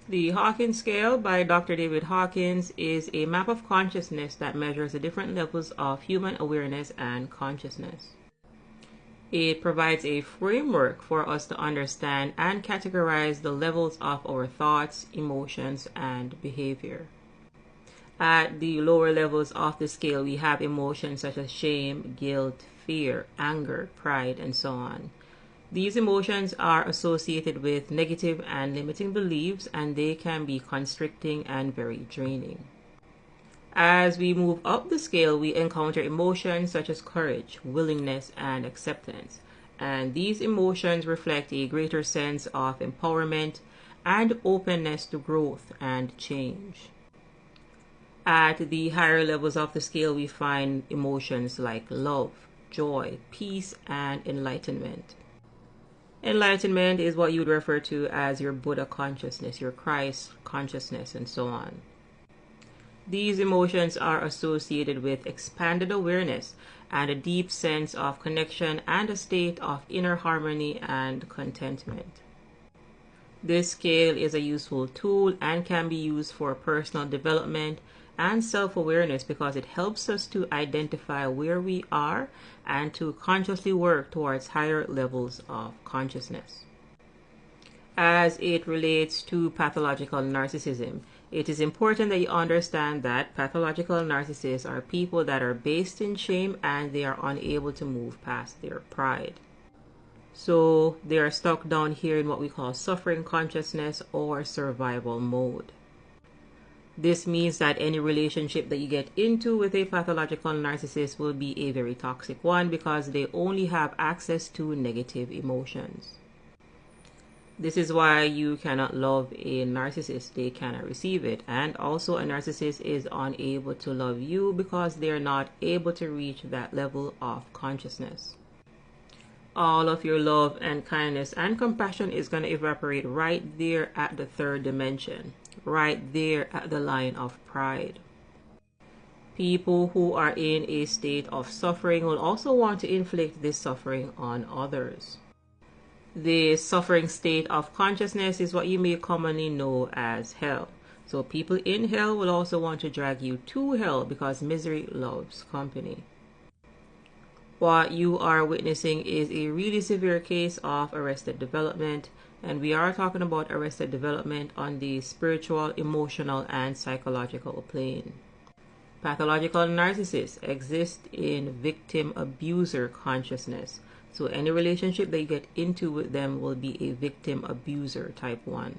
The Hawkins scale by Dr. David Hawkins is a map of consciousness that measures the different levels of human awareness and consciousness. It provides a framework for us to understand and categorize the levels of our thoughts, emotions, and behavior. At the lower levels of the scale, we have emotions such as shame, guilt, fear, anger, pride, and so on. These emotions are associated with negative and limiting beliefs, and they can be constricting and very draining. As we move up the scale, we encounter emotions such as courage, willingness, and acceptance. And these emotions reflect a greater sense of empowerment and openness to growth and change. At the higher levels of the scale, we find emotions like love, joy, peace, and enlightenment. Enlightenment is what you would refer to as your Buddha consciousness, your Christ consciousness, and so on. These emotions are associated with expanded awareness and a deep sense of connection and a state of inner harmony and contentment. This scale is a useful tool and can be used for personal development and self-awareness because it helps us to identify where we are and to consciously work towards higher levels of consciousness. As it relates to pathological narcissism, it is important that you understand that pathological narcissists are people that are based in shame and they are unable to move past their pride. So they are stuck down here in what we call suffering consciousness or survival mode. This means that any relationship that you get into with a pathological narcissist will be a very toxic one because they only have access to negative emotions. This is why you cannot love a narcissist. They cannot receive it. And also a narcissist is unable to love you because they are not able to reach that level of consciousness. All of your love and kindness and compassion is going to evaporate right there at the third dimension, right there at the line of pride. People who are in a state of suffering will also want to inflict this suffering on others. The suffering state of consciousness is what you may commonly know as hell. So people in hell will also want to drag you to hell because misery loves company. What you are witnessing is a really severe case of arrested development, and we are talking about arrested development on the spiritual, emotional, and psychological plane. Pathological narcissists exist in victim abuser consciousness. So any relationship that you get into with them will be a victim abuser type 1.